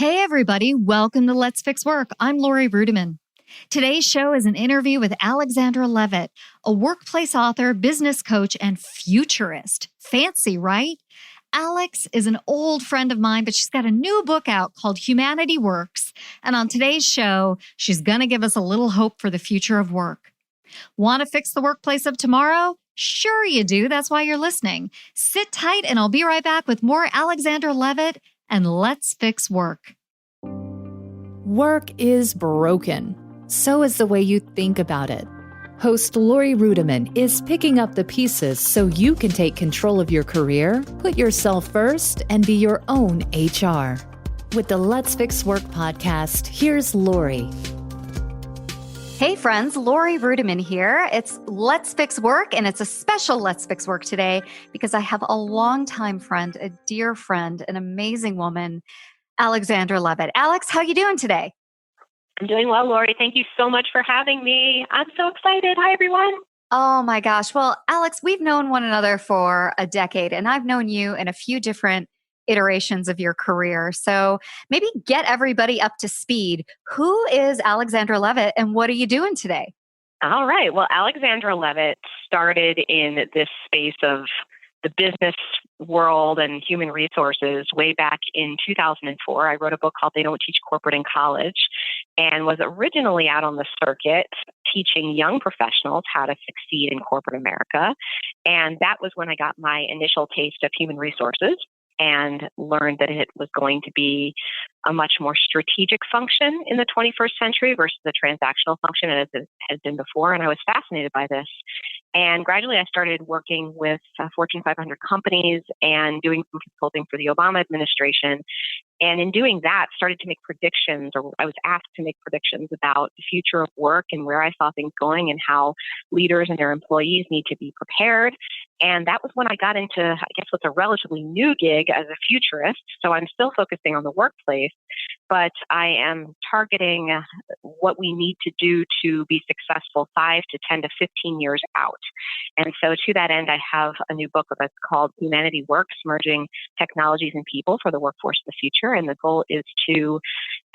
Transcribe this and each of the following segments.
Hey, everybody. Welcome to Let's Fix Work. I'm Lori Rudiman. Today's show is an interview with Alexandra Levit, a workplace author, business coach, and futurist. Fancy, right? Alex is an old friend of mine, but she's got a new book out called Humanity Works. And on today's show, she's going to give us a little hope for the future of work. Want to fix the workplace of tomorrow? Sure you do. That's why you're listening. Sit tight and I'll be right back with more Alexandra Levit and Let's Fix Work. Work is broken. So is the way you think about it. Host Lori Rudiman is picking up the pieces so you can take control of your career, put yourself first, and be your own HR. With the Let's Fix Work podcast, here's Lori. Hey friends, Lori Rudiman here. It's Let's Fix Work, and it's a special Let's Fix Work today because I have a longtime friend, a dear friend, an amazing woman, Alexandra Levit. Alex, how you doing today? I'm doing well, Lori. Thank you so much for having me. I'm so excited. Hi, everyone. Oh my gosh. Well, Alex, we've known one another for a decade, and I've known you in a few different iterations of your career. So maybe get everybody up to speed. Who is Alexandra Levit and what are you doing today? All right. Well, Alexandra Levit started in this space of the business world and human resources way back in 2004. I wrote a book called They Don't Teach Corporate in College and was originally out on the circuit teaching young professionals how to succeed in corporate America. And that was when I got my initial taste of human resources and learned that it was going to be a much more strategic function in the 21st century versus the transactional function as it has been before. And I was fascinated by this. And gradually I started working with Fortune 500 companies and doing some consulting for the Obama administration. And in doing that, started to make predictions, or I was asked to make predictions about the future of work and where I saw things going and how leaders and their employees need to be prepared. And that was when I got into, I guess, what's a relatively new gig as a futurist. So I'm still focusing on the workplace, but I am targeting what we need to do to be successful 5 to 10 to 15 years out. And so to that end, I have a new book that's called Humanity Works, Merging Technologies and People for the Workforce of the Future. And the goal is to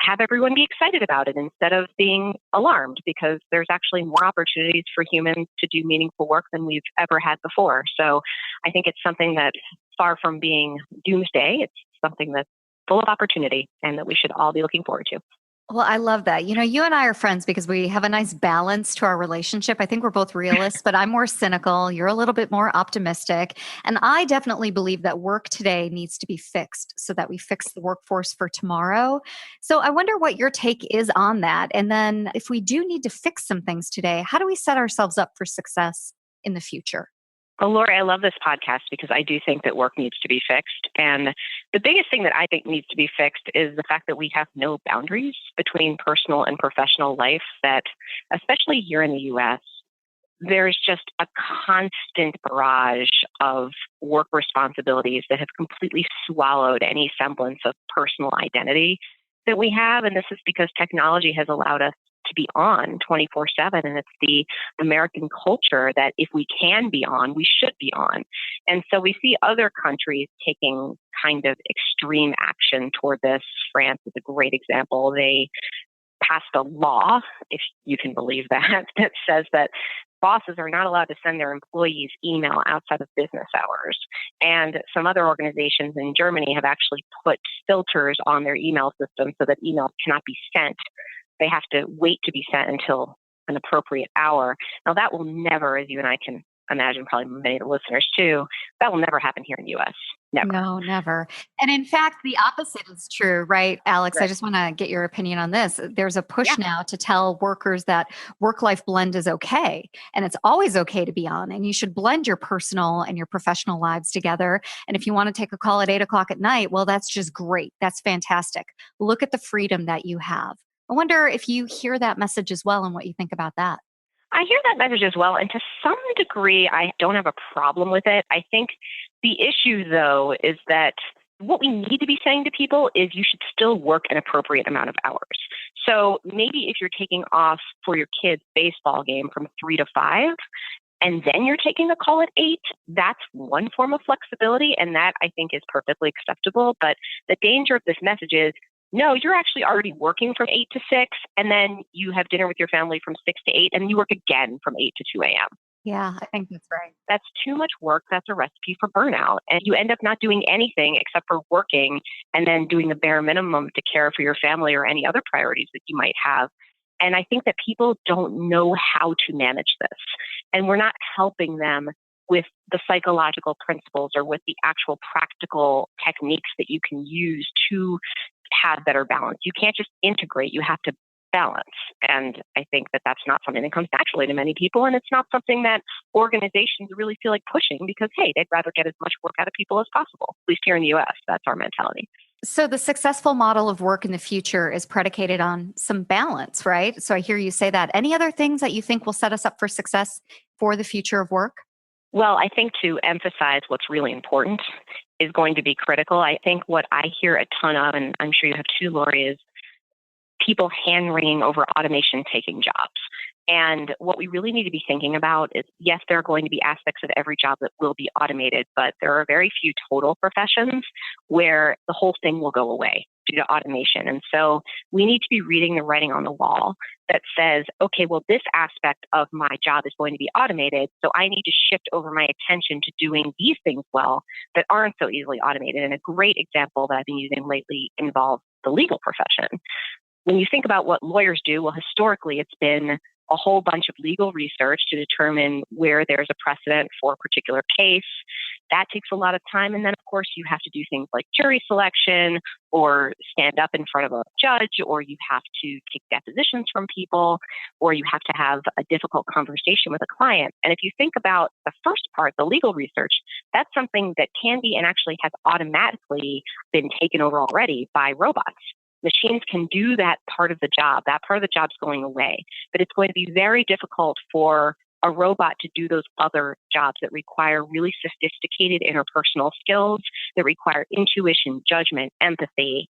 have everyone be excited about it instead of being alarmed, because there's actually more opportunities for humans to do meaningful work than we've ever had before. So I think it's something that, far from being doomsday, it's something that's full of opportunity and that we should all be looking forward to. Well, I love that. You know, you and I are friends because we have a nice balance to our relationship. I think we're both realists, but I'm more cynical. You're a little bit more optimistic. And I definitely believe that work today needs to be fixed so that we fix the workforce for tomorrow. So I wonder what your take is on that. And then if we do need to fix some things today, how do we set ourselves up for success in the future? Well, Lori, I love this podcast because I do think that work needs to be fixed. And the biggest thing that I think needs to be fixed is the fact that we have no boundaries between personal and professional life, that especially here in the US, there's just a constant barrage of work responsibilities that have completely swallowed any semblance of personal identity that we have. And this is because technology has allowed us to be on 24/7. And it's the American culture that if we can be on, we should be on. And so we see other countries taking kind of extreme action toward this. France is a great example. They passed a law, if you can believe that, that says that bosses are not allowed to send their employees email outside of business hours. And some other organizations in Germany have actually put filters on their email system so that emails cannot be sent. They have to wait to be sent until an appropriate hour. Now, that will never, as you and I can imagine, probably many of the listeners too, that will never happen here in the U.S. Never. No, never. And in fact, the opposite is true, right, Alex? Right. I just want to get your opinion on this. There's a push now to tell workers that work-life blend is okay. And it's always okay to be on. And you should blend your personal and your professional lives together. And if you want to take a call at 8:00 at night, well, that's just great. That's fantastic. Look at the freedom that you have. I wonder if you hear that message as well and what you think about that. I hear that message as well. And to some degree, I don't have a problem with it. I think the issue, though, is that what we need to be saying to people is you should still work an appropriate amount of hours. So maybe if you're taking off for your kid's baseball game from 3 to 5, and then you're taking a call at 8, that's one form of flexibility. And that I think is perfectly acceptable. But the danger of this message is No, you're actually already working from 8 to 6, and then you have dinner with your family from 6 to 8, and then you work again from 8 to 2 a.m. Yeah, I think that's right. That's too much work. That's a recipe for burnout. And you end up not doing anything except for working and then doing the bare minimum to care for your family or any other priorities that you might have. And I think that people don't know how to manage this. And we're not helping them with the psychological principles or with the actual practical techniques that you can use to have better balance. You can't just integrate, you have to balance. And I think that that's not something that comes naturally to many people. And it's not something that organizations really feel like pushing because, hey, they'd rather get as much work out of people as possible. At least here in the US, that's our mentality. So the successful model of work in the future is predicated on some balance, right? So I hear you say that. Any other things that you think will set us up for success for the future of work? Well, I think to emphasize what's really important is going to be critical. I think what I hear a ton of, and I'm sure you have too, Lori, is people hand-wringing over automation taking jobs. And what we really need to be thinking about is, yes, there are going to be aspects of every job that will be automated, but there are very few total professions where the whole thing will go away due to automation. And so we need to be reading the writing on the wall that says, okay, well, this aspect of my job is going to be automated, so I need to shift over my attention to doing these things well that aren't so easily automated. And a great example that I've been using lately involves the legal profession. When you think about what lawyers do, well, historically, it's been a whole bunch of legal research to determine where there's a precedent for a particular case. That takes a lot of time. And then, of course, you have to do things like jury selection or stand up in front of a judge, or you have to take depositions from people, or you have to have a difficult conversation with a client. And if you think about the first part, the legal research, that's something that can be and actually has automatically been taken over already by robots. Machines can do that part of the job. That part of the job's going away. But it's going to be very difficult for a robot to do those other jobs that require really sophisticated interpersonal skills, that require intuition, judgment, empathy,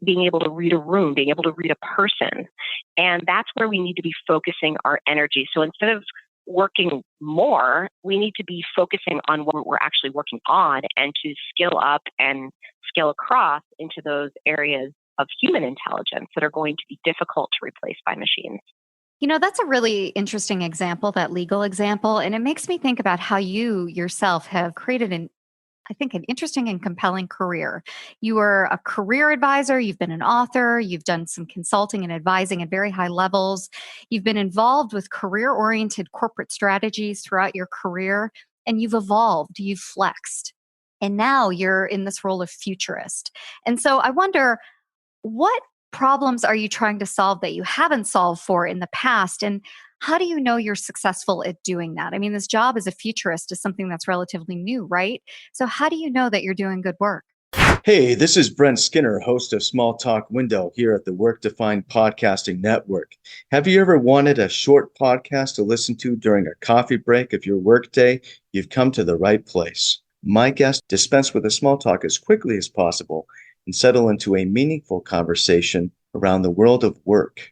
being able to read a room, being able to read a person. And that's where we need to be focusing our energy. So instead of working more, we need to be focusing on what we're actually working on and to skill up and scale across into those areas of human intelligence that are going to be difficult to replace by machines. You know, that's a really interesting example, that legal example. And it makes me think about how you yourself have created I think, an interesting and compelling career. You are a career advisor, you've been an author, you've done some consulting and advising at very high levels. You've been involved with career-oriented corporate strategies throughout your career, and you've evolved, you've flexed. And now you're in this role of futurist. And so I wonder, what problems are you trying to solve that you haven't solved for in the past? And how do you know you're successful at doing that? I mean, this job as a futurist is something that's relatively new, right? So, how do you know that you're doing good work? Hey, this is Brent Skinner, host of Small Talk Window here at the Work Defined Podcasting Network. Have you ever wanted a short podcast to listen to during a coffee break of your workday? You've come to the right place. My guests dispense with the small talk as quickly as possible and settle into a meaningful conversation around the world of work.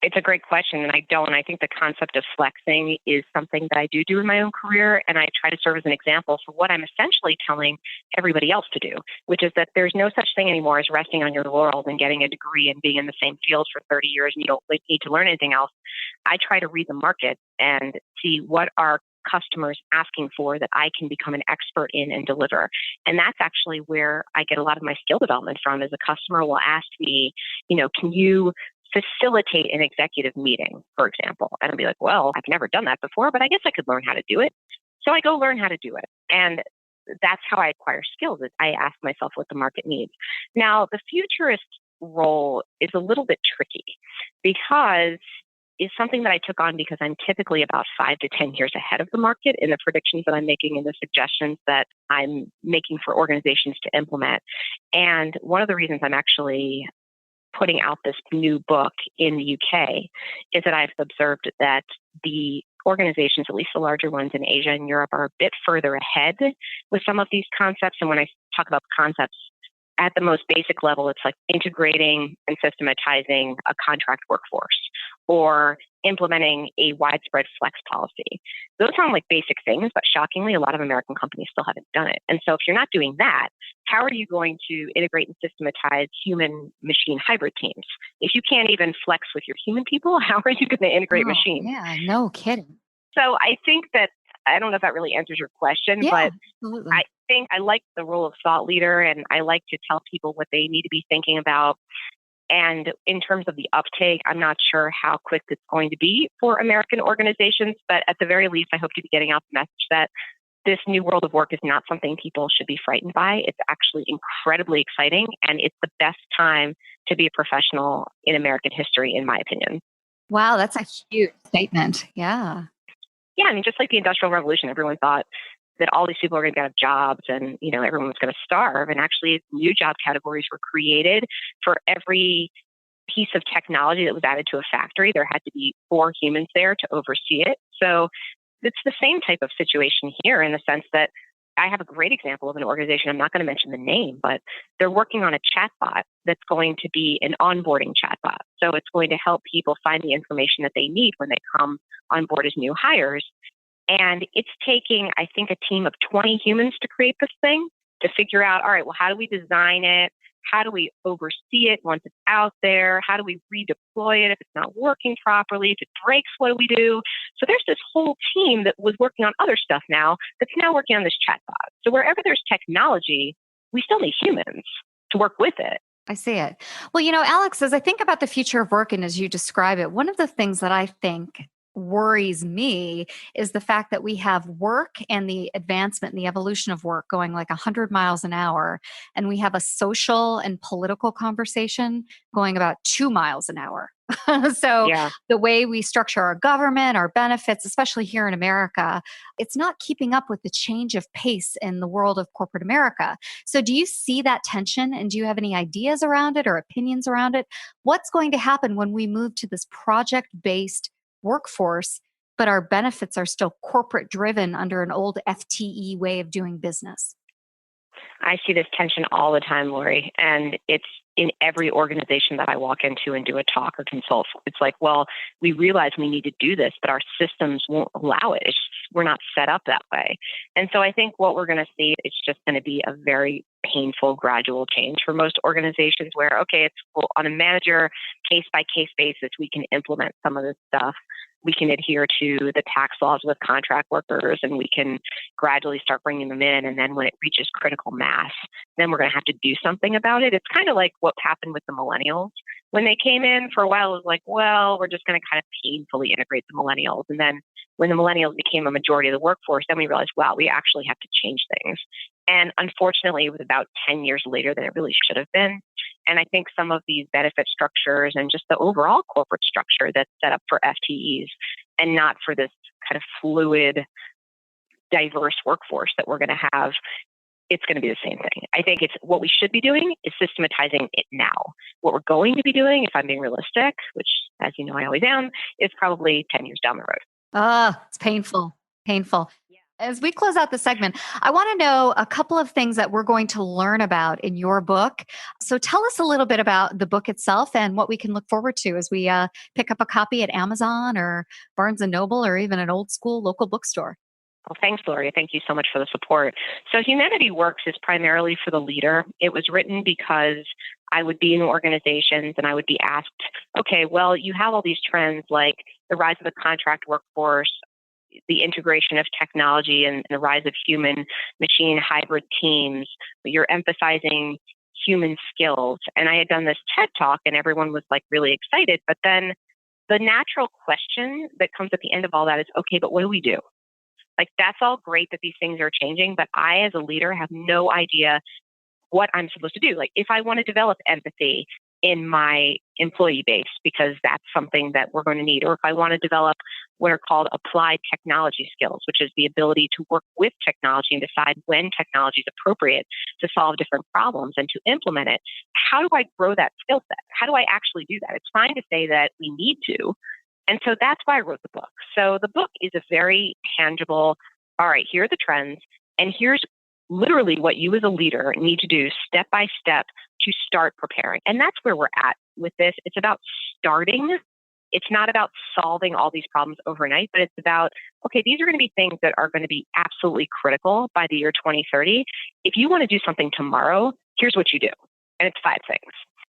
It's a great question, and I don't. I think the concept of flexing is something that I do in my own career, and I try to serve as an example for what I'm essentially telling everybody else to do, which is that there's no such thing anymore as resting on your laurels and getting a degree and being in the same field for 30 years and you don't need to learn anything else. I try to read the market and see what are customers asking for that I can become an expert in and deliver. And that's actually where I get a lot of my skill development from. Is a customer will ask me, can you facilitate an executive meeting, for example? And I'll be like, well, I've never done that before, but I guess I could learn how to do it. So I go learn how to do it. And that's how I acquire skills. Is I ask myself what the market needs. Now, the futurist role is a little bit tricky because it's something that I took on because I'm typically about 5 to 10 years ahead of the market in the predictions that I'm making and the suggestions that I'm making for organizations to implement. And one of the reasons I'm actually putting out this new book in the UK is that I've observed that the organizations, at least the larger ones in Asia and Europe, are a bit further ahead with some of these concepts. And when I talk about concepts, at the most basic level, it's like integrating and systematizing a contract workforce or implementing a widespread flex policy. Those sound like basic things, but shockingly, a lot of American companies still haven't done it. And so if you're not doing that, how are you going to integrate and systematize human-machine hybrid teams? If you can't even flex with your human people, how are you going to integrate machines? Yeah, no kidding. So I think that, I don't know if that really answers your question, but absolutely. I think I like the role of thought leader, and I like to tell people what they need to be thinking about. And in terms of the uptake, I'm not sure how quick it's going to be for American organizations, but at the very least, I hope to be getting out the message that this new world of work is not something people should be frightened by. It's actually incredibly exciting, and it's the best time to be a professional in American history, in my opinion. Wow, that's a huge statement. Yeah. Yeah, I mean, just like the Industrial Revolution, everyone thought that all these people are going to get jobs and, everyone was going to starve. And actually, new job categories were created for every piece of technology that was added to a factory. There had to be 4 humans there to oversee it. So it's the same type of situation here in the sense that I have a great example of an organization. I'm not going to mention the name, but they're working on a chatbot that's going to be an onboarding chatbot. So it's going to help people find the information that they need when they come on board as new hires. And it's taking, I think, a team of 20 humans to create this thing to figure out, all right, well, how do we design it? How do we oversee it once it's out there? How do we redeploy it if it's not working properly? If it breaks, what do we do? So there's this whole team that was working on other stuff now that's now working on this chatbot. So wherever there's technology, we still need humans to work with it. I see it. Well, Alex, as I think about the future of work and as you describe it, one of the things that I think worries me is the fact that we have work and the advancement and the evolution of work going like 100 miles an hour. And we have a social and political conversation going about 2 miles an hour. So the way we structure our government, our benefits, especially here in America, it's not keeping up with the change of pace in the world of corporate America. So do you see that tension, and do you have any ideas around it or opinions around it? What's going to happen when we move to this project-based workforce, but our benefits are still corporate driven under an old FTE way of doing business? I see this tension all the time, Lori, and it's in every organization that I walk into and do a talk or consult. It's like, well, we realize we need to do this, but our systems won't allow it. We're not set up that way. And so I think what we're going to see, it's just going to be a very painful, gradual change for most organizations where, okay, it's on a manager case by case basis, we can implement some of this stuff. We can adhere to the tax laws with contract workers, and we can gradually start bringing them in. And then when it reaches critical mass, then we're going to have to do something about it. It's kind of like what happened with the millennials. When they came in for a while, it was like, well, we're just going to kind of painfully integrate the millennials. And then when the millennials became a majority of the workforce, then we realized, wow, we actually have to change things. And unfortunately, it was about 10 years later than it really should have been. And I think some of these benefit structures and just the overall corporate structure that's set up for FTEs and not for this kind of fluid, diverse workforce that we're going to have, it's going to be the same thing. I think it's what we should be doing is systematizing it now. What we're going to be doing, if I'm being realistic, which, as you know, I always am, is probably 10 years down the road. It's painful, painful. As we close out the segment, I want to know a couple of things that we're going to learn about in your book. So tell us a little bit about the book itself and what we can look forward to as we pick up a copy at Amazon or Barnes & Noble or even an old school local bookstore. Well, thanks, Lori. Thank you so much for the support. So Humanity Works is primarily for the leader. It was written because I would be in organizations and I would be asked, okay, well, you have all these trends like the rise of the contract workforce, the integration of technology and the rise of human machine hybrid teams. You're emphasizing human skills. And I had done this TED talk and everyone was like really excited. But then the natural question that comes at the end of all that is, okay, but what do we do? Like, that's all great that these things are changing, but I, as a leader, have no idea what I'm supposed to do. Like, if I want to develop empathy in my employee base, because that's something that we're going to need, or if I want to develop what are called applied technology skills, which is the ability to work with technology and decide when technology is appropriate to solve different problems and to implement it, how do I grow that skill set? How do I actually do that? It's fine to say that we need to. And so that's why I wrote the book. So the book is a very tangible, all right, here are the trends, and here's literally what you as a leader need to do step by step to start preparing. And that's where we're at with this. It's about starting. It's not about solving all these problems overnight, but it's about, okay, these are going to be things that are going to be absolutely critical by the year 2030. If you want to do something tomorrow, here's what you do. And it's 5 things.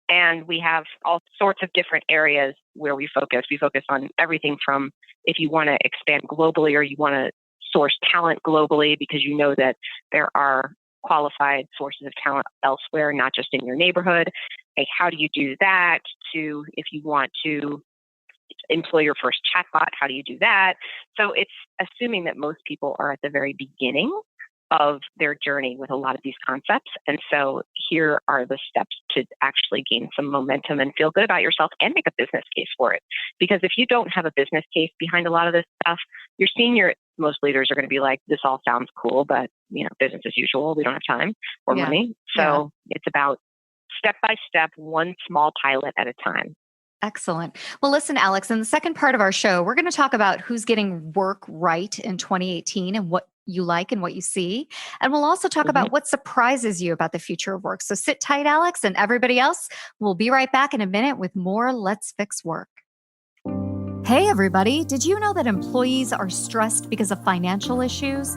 And we have all sorts of different areas where we focus. We focus on everything from if you want to expand globally or you want to source talent globally because you know that there are qualified sources of talent elsewhere, not just in your neighborhood. Like, how do you do that? To if you want to employ your first chatbot, how do you do that? So it's assuming that most people are at the very beginning of their journey with a lot of these concepts. And so here are the steps to actually gain some momentum and feel good about yourself and make a business case for it. Because if you don't have a business case behind a lot of this stuff, most leaders are going to be like, this all sounds cool, but business as usual. We don't have time or money. So it's about step by step, one small pilot at a time. Excellent. Well, listen, Alex, in the second part of our show, we're going to talk about who's getting work right in 2018 and what you like and what you see. And we'll also talk about what surprises you about the future of work. So sit tight, Alex, and everybody else. We'll be right back in a minute with more Let's Fix Work. Hey, everybody. Did you know that employees are stressed because of financial issues?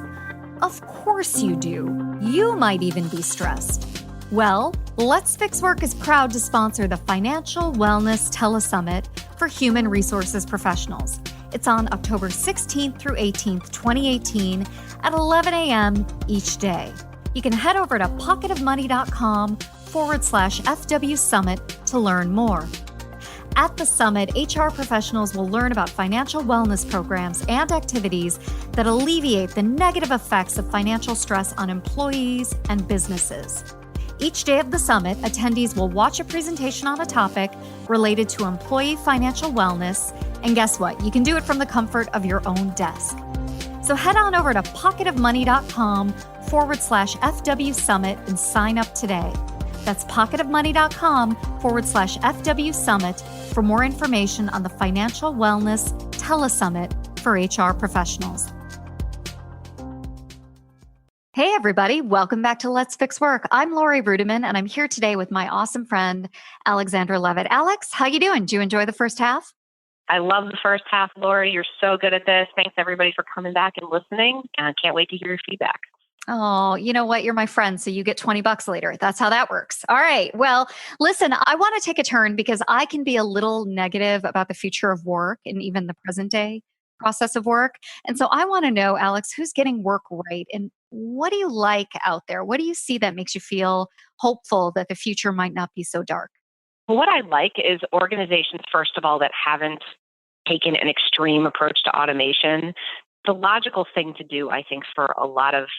Of course you do. You might even be stressed. Well, Let's Fix Work is proud to sponsor the Financial Wellness Telesummit for human resources professionals. It's on October 16th through 18th, 2018 at 11 a.m. each day. You can head over to pocketofmoney.com/FW Summit to learn more. At the summit, HR professionals will learn about financial wellness programs and activities that alleviate the negative effects of financial stress on employees and businesses. Each day of the summit, attendees will watch a presentation on a topic related to employee financial wellness. And guess what? You can do it from the comfort of your own desk. So head on over to pocketofmoney.com/FW Summit and sign up today. That's pocketofmoney.com/FW Summit for more information on the Financial Wellness Telesummit for HR professionals. Hey, everybody. Welcome back to Let's Fix Work. I'm Lori Rudiman, and I'm here today with my awesome friend, Alexandra Levit. Alex, how you doing? Did you enjoy the first half? I love the first half, Lori. You're so good at this. Thanks, everybody, for coming back and listening. And I can't wait to hear your feedback. Oh, you know what? You're my friend, so you get $20 later. That's how that works. All right. Well, listen, I want to take a turn because I can be a little negative about the future of work and even the present day process of work. And so I want to know, Alex, who's getting work right? And what do you like out there? What do you see that makes you feel hopeful that the future might not be so dark? What I like is organizations, first of all, that haven't taken an extreme approach to automation. The logical thing to do, I think, for a lot of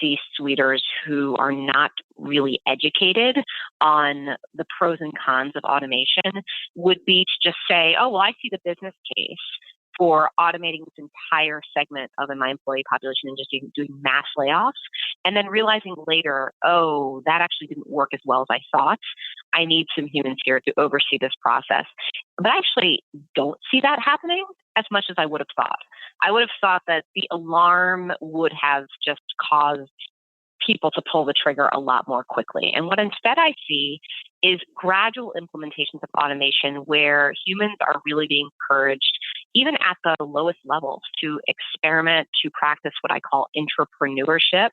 C-suiters who are not really educated on the pros and cons of automation would be to just say, oh, well, I see the business case for automating this entire segment of my employee population and just doing mass layoffs, and then realizing later, oh, that actually didn't work as well as I thought. I need some humans here to oversee this process. But I actually don't see that happening as much as I would have thought. I would have thought that the alarm would have just caused people to pull the trigger a lot more quickly. And what instead I see is gradual implementations of automation where humans are really being encouraged, even at the lowest levels, to experiment, to practice what I call entrepreneurship,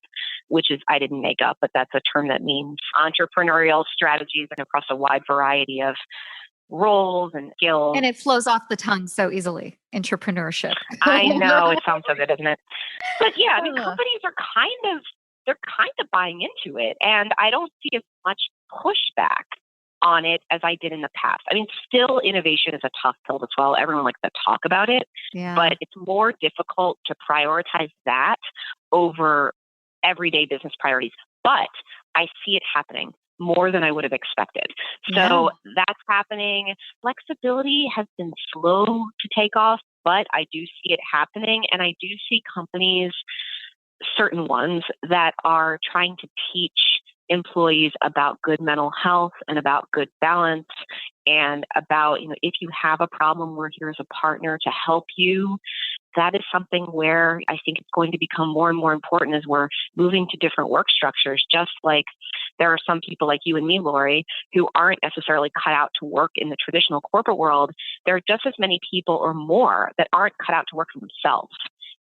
which is, I didn't make up, but that's a term that means entrepreneurial strategies and across a wide variety of roles and skills. And it flows off the tongue so easily, entrepreneurship. I know, it sounds so good, doesn't it? But yeah, I mean, companies are they're kind of buying into it. And I don't see as much pushback on it as I did in the past. I mean, still innovation is a tough pill to swallow. Everyone likes to talk about it, but it's more difficult to prioritize that over everyday business priorities. But I see it happening more than I would have expected. So that's happening. Flexibility has been slow to take off, but I do see it happening. And I do see companies, certain ones, that are trying to teach employees about good mental health and about good balance and about, if you have a problem, we're here as a partner to help you. that is something where I think it's going to become more and more important as we're moving to different work structures. Just like there are some people like you and me, Lori, who aren't necessarily cut out to work in the traditional corporate world. There are just as many people or more that aren't cut out to work for themselves.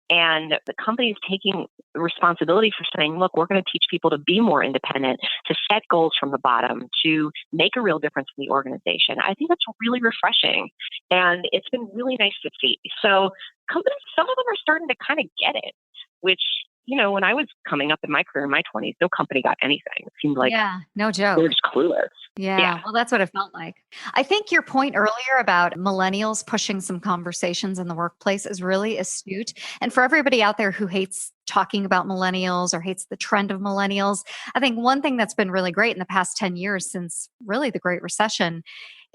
And the company is taking responsibility for saying, look, we're going to teach people to be more independent, to set goals from the bottom, to make a real difference in the organization. I think that's really refreshing. And it's been really nice to see. So companies, some of them are starting to kind of get it, which, when I was coming up in my career in my 20s, no company got anything. It seemed like no they joke. were just clueless. Yeah, well, that's what it felt like. I think your point earlier about millennials pushing some conversations in the workplace is really astute. And for everybody out there who hates talking about millennials or hates the trend of millennials, I think one thing that's been really great in the past 10 years since really the Great Recession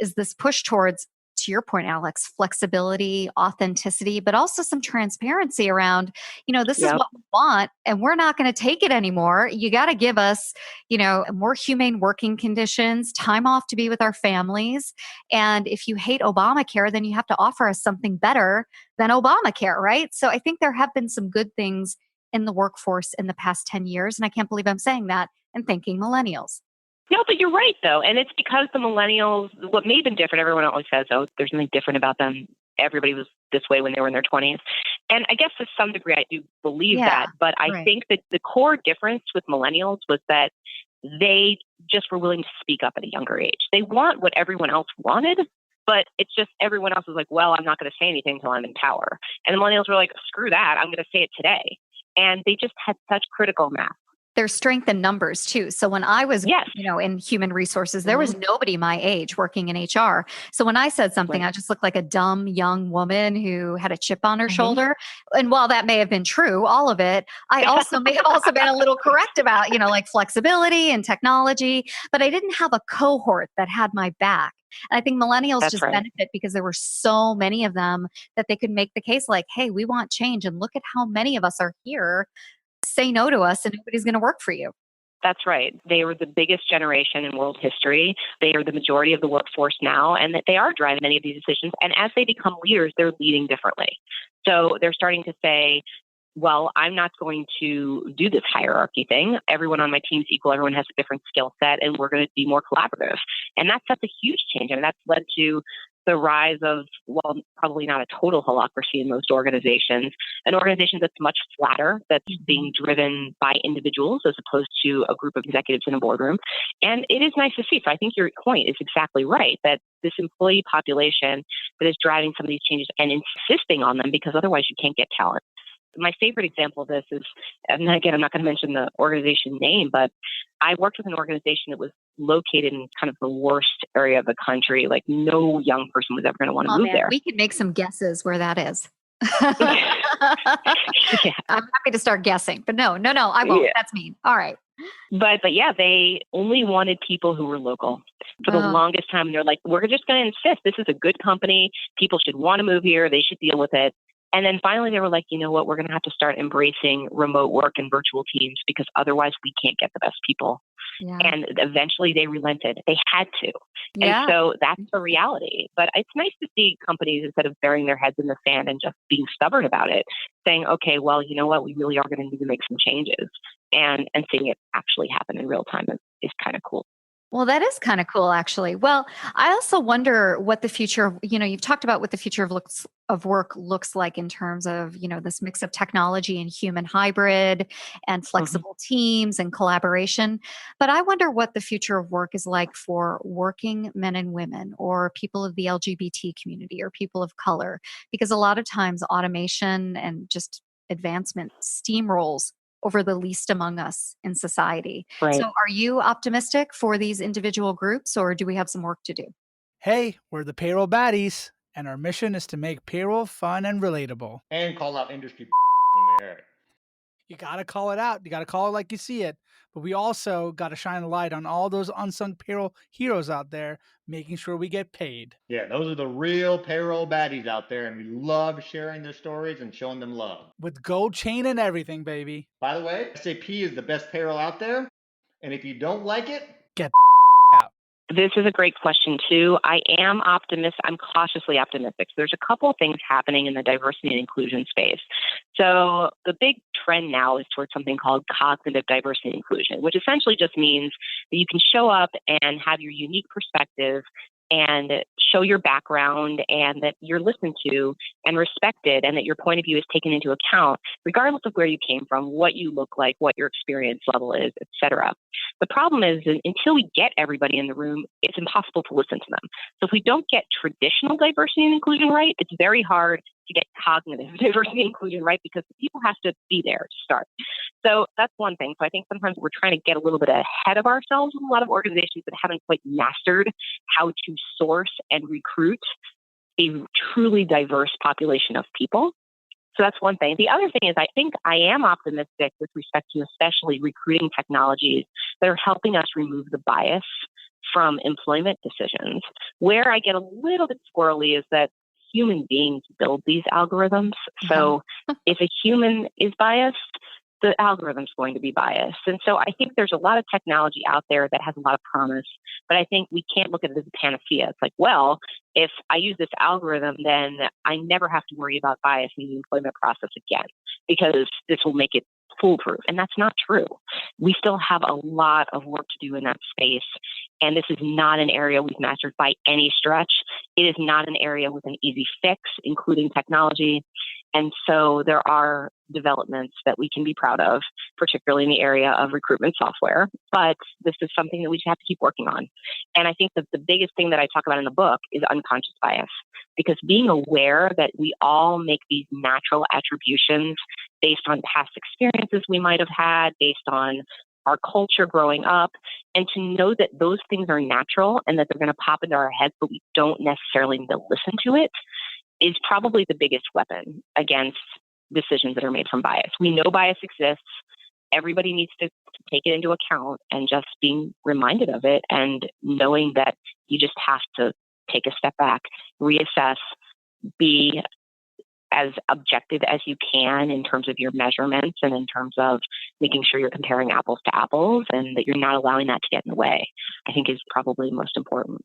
is this push towards, to your point, Alex, flexibility, authenticity, but also some transparency around, this is what we want and we're not going to take it anymore. You got to give us, more humane working conditions, time off to be with our families. And if you hate Obamacare, then you have to offer us something better than Obamacare, right? So I think there have been some good things in the workforce in the past 10 years. And I can't believe I'm saying that and thanking millennials. No, but you're right, though. And it's because the millennials, what made them different, everyone always says, oh, there's something different about them. Everybody was this way when they were in their 20s. And I guess to some degree, I do believe that. But I think that the core difference with millennials was that they just were willing to speak up at a younger age. They want what everyone else wanted, but it's just everyone else was like, well, I'm not going to say anything until I'm in power. And the millennials were like, screw that. I'm going to say it today. And they just had such critical mass. There's strength in numbers too. So when I was, in human resources, there was nobody my age working in HR. So when I said something, I just looked like a dumb young woman who had a chip on her shoulder. And while that may have been true, all of it, I also may have also been a little correct about, like flexibility and technology, but I didn't have a cohort that had my back. And I think millennials just benefit because there were so many of them that they could make the case like, hey, we want change. And look at how many of us are here. Say no to us and nobody's going to work for you. That's right. They were the biggest generation in world history. They are the majority of the workforce now, and that they are driving many of these decisions. And as they become leaders, they're leading differently. So they're starting to say, well, I'm not going to do this hierarchy thing. Everyone on my team's equal. Everyone has a different skill set, and we're going to be more collaborative. And that's a huge change. And that's led to the rise of, well, probably not a total holacracy in most organizations, an organization that's much flatter, that's being driven by individuals as opposed to a group of executives in a boardroom. And it is nice to see. So I think your point is exactly right, that this employee population that is driving some of these changes and insisting on them, because otherwise you can't get talent. My favorite example of this is, and again, I'm not going to mention the organization name, but I worked with an organization that was located in kind of the worst area of the country. Like no young person was ever going to want to move there. We could make some guesses where that is. I'm happy to start guessing, but no, I won't. Yeah. That's mean. All right. But yeah, they only wanted people who were local for the longest time. They're like, we're just going to insist this is a good company. People should want to move here. They should deal with it. And then finally, they were like, you know what, we're going to have to start embracing remote work and virtual teams because otherwise we can't get the best people. Yeah. And eventually they relented. They had to. Yeah. And so that's the reality. But it's nice to see companies, instead of burying their heads in the sand and just being stubborn about it, saying, okay, well, you know what, we really are going to need to make some changes. And seeing it actually happen in real time is kind of cool. Well, that is kind of cool, actually. Well, I also wonder what the future, you've talked about what the future of work looks like in terms of, this mix of technology and human hybrid and flexible teams and collaboration. But I wonder what the future of work is like for working men and women or people of the LGBT community or people of color, because a lot of times automation and just advancement steamrolls over the least among us in society. Right. So are you optimistic for these individual groups, or do we have some work to do? Hey, we're the payroll baddies, and our mission is to make payroll fun and relatable. And call out industry when we hear it. You got to call it out. You got to call it like you see it. But we also got to shine a light on all those unsung payroll heroes out there, making sure we get paid. Yeah, those are the real payroll baddies out there, and we love sharing their stories and showing them love. With gold chain and everything, baby. By the way, SAP is the best payroll out there, and if you don't like it, get out. This is a great question too. I am optimistic. I'm cautiously optimistic. So there's a couple of things happening in the diversity and inclusion space. So the big trend now is towards something called cognitive diversity and inclusion, which essentially just means that you can show up and have your unique perspective and show your background and that you're listened to and respected and that your point of view is taken into account, regardless of where you came from, what you look like, what your experience level is, et cetera. The problem is that until we get everybody in the room, it's impossible to listen to them. So if we don't get traditional diversity and inclusion right, it's very hard to get cognitive diversity and inclusion right because the people have to be there to start. So that's one thing. So I think sometimes we're trying to get a little bit ahead of ourselves with a lot of organizations that haven't quite mastered how to source and recruit a truly diverse population of people. So that's one thing. The other thing is I think I am optimistic with respect to especially recruiting technologies that are helping us remove the bias from employment decisions. Where I get a little bit squirrely is that human beings build these algorithms. So if a human is biased, the algorithm's going to be biased. And so I think there's a lot of technology out there that has a lot of promise, but I think we can't look at it as a panacea. It's like, well, if I use this algorithm, then I never have to worry about bias in the employment process again, because this will make it foolproof. And that's not true. We still have a lot of work to do in that space. And this is not an area we've mastered by any stretch. It is not an area with an easy fix, including technology. And so there are developments that we can be proud of, particularly in the area of recruitment software. But this is something that we just have to keep working on. And I think that the biggest thing that I talk about in the book is unconscious bias, because being aware that we all make these natural attributions based on past experiences we might have had, based on our culture growing up, and to know that those things are natural and that they're going to pop into our heads, but we don't necessarily need to listen to it, is probably the biggest weapon against decisions that are made from bias. We know bias exists. Everybody needs to take it into account, and just being reminded of it and knowing that you just have to take a step back, reassess, be as objective as you can in terms of your measurements and in terms of making sure you're comparing apples to apples and that you're not allowing that to get in the way, I think is probably most important.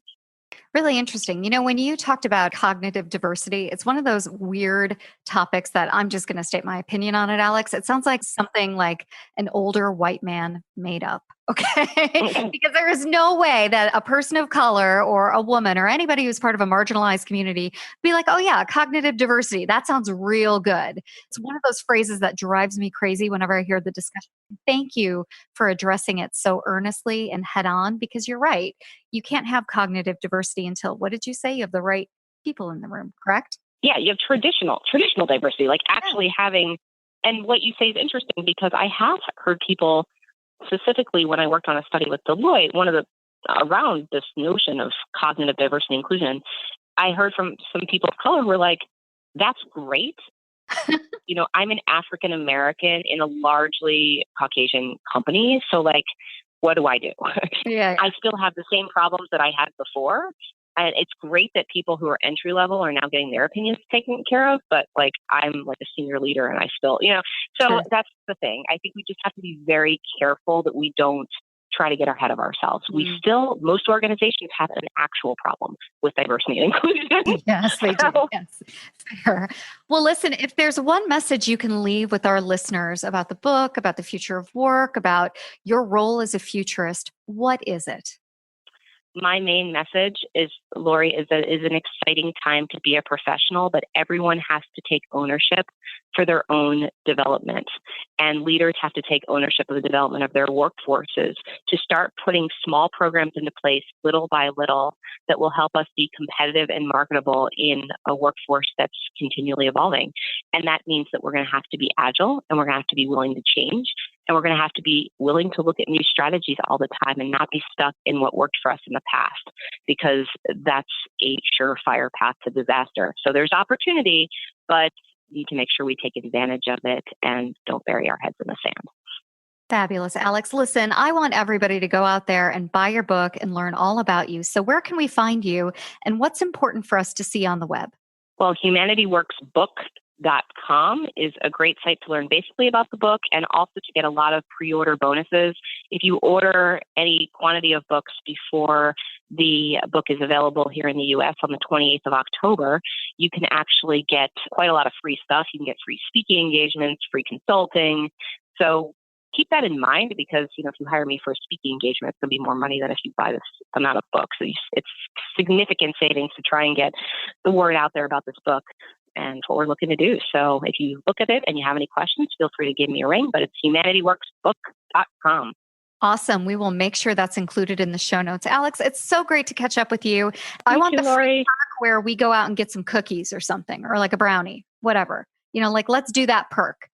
Really interesting. When you talked about cognitive diversity, it's one of those weird topics that I'm just going to state my opinion on it, Alex. It sounds like something like an older white man made up. Okay. Because there is no way that a person of color or a woman or anybody who's part of a marginalized community be like, oh, yeah, cognitive diversity. That sounds real good. It's one of those phrases that drives me crazy whenever I hear the discussion. Thank you for addressing it so earnestly and head on, because you're right. You can't have cognitive diversity until, what did you say? You have the right people in the room, correct? Yeah, you have traditional diversity, like actually having, and what you say is interesting because I have heard people, specifically when I worked on a study with Deloitte, around this notion of cognitive diversity and inclusion, I heard from some people of color who were like, that's great. I'm an African American in a largely Caucasian company. So like, what do I do? Yeah. I still have the same problems that I had before. And it's great that people who are entry level are now getting their opinions taken care of. But like, I'm like a senior leader and I still, so Sure. That's the thing. I think we just have to be very careful that we don't try to get ahead of ourselves. Most organizations have an actual problem with diversity and inclusion. Yes, they do. Yes, fair. Well, listen, if there's one message you can leave with our listeners about the book, about the future of work, about your role as a futurist, what is it? My main message is, Lori, is that it is an exciting time to be a professional, but everyone has to take ownership for their own development. And leaders have to take ownership of the development of their workforces to start putting small programs into place little by little that will help us be competitive and marketable in a workforce that's continually evolving. And that means that we're going to have to be agile and we're going to have to be willing to change. And we're going to have to be willing to look at new strategies all the time and not be stuck in what worked for us in the past, because that's a surefire path to disaster. So there's opportunity, but we need to make sure we take advantage of it and don't bury our heads in the sand. Fabulous, Alex. Listen, I want everybody to go out there and buy your book and learn all about you. So where can we find you and what's important for us to see on the web? Well, humanityworksbook letsfixwork.com is a great site to learn basically about the book and also to get a lot of pre-order bonuses. If you order any quantity of books before the book is available here in the U.S. on the 28th of October, you can actually get quite a lot of free stuff. You can get free speaking engagements, free consulting. So keep that in mind because, if you hire me for a speaking engagement, it's going to be more money than if you buy this amount of books. So it's significant savings to try and get the word out there about this book and what we're looking to do. So if you look at it and you have any questions, feel free to give me a ring, but it's humanityworksbook.com. Awesome. We will make sure that's included in the show notes. Alex, it's so great to catch up with you. I want the free perk where we go out and get some cookies or something, or like a brownie, whatever. Let's do that perk.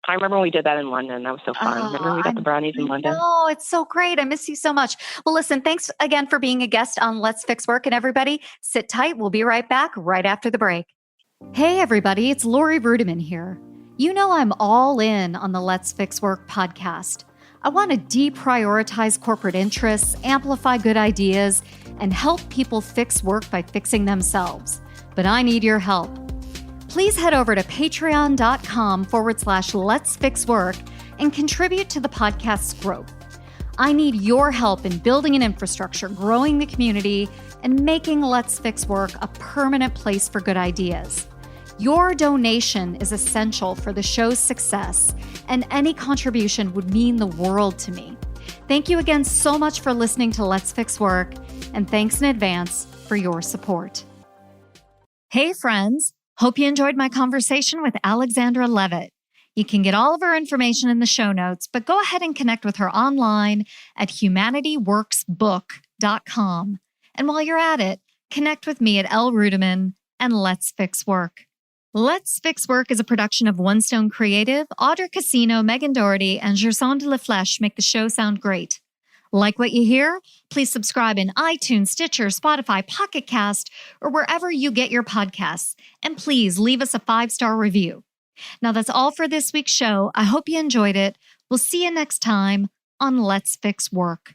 I remember when we did that in London. That was so fun. Remember when we got the brownies in London? Oh, it's so great. I miss you so much. Well, listen, thanks again for being a guest on Let's Fix Work. And everybody, sit tight. We'll be right back right after the break. Hey, everybody. It's Lori Rudiman here. I'm all in on the Let's Fix Work podcast. I want to deprioritize corporate interests, amplify good ideas, and help people fix work by fixing themselves. But I need your help. Please head over to patreon.com/Let's Fix Work and contribute to the podcast's growth. I need your help in building an infrastructure, growing the community, and making Let's Fix Work a permanent place for good ideas. Your donation is essential for the show's success, and any contribution would mean the world to me. Thank you again so much for listening to Let's Fix Work, and thanks in advance for your support. Hey, friends. Hope you enjoyed my conversation with Alexandra Levit. You can get all of her information in the show notes, but go ahead and connect with her online at humanityworksbook.com. And while you're at it, connect with me at L. Rudiman and Let's Fix Work. Let's Fix Work is a production of One Stone Creative. Audra Casino, Megan Doherty, and Gerson de la Flèche make the show sound great. Like what you hear? Please subscribe in iTunes, Stitcher, Spotify, Pocket Cast, or wherever you get your podcasts. And please leave us a 5-star review. Now that's all for this week's show. I hope you enjoyed it. We'll see you next time on Let's Fix Work.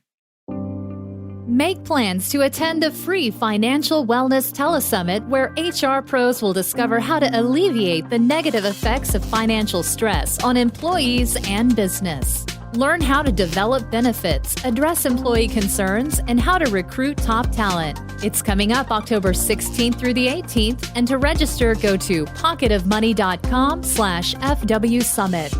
Make plans to attend the free Financial Wellness Telesummit where HR pros will discover how to alleviate the negative effects of financial stress on employees and business. Learn how to develop benefits, address employee concerns, and how to recruit top talent. It's coming up October 16th through the 18th, and to register, go to pocketofmoney.com/FW Summit.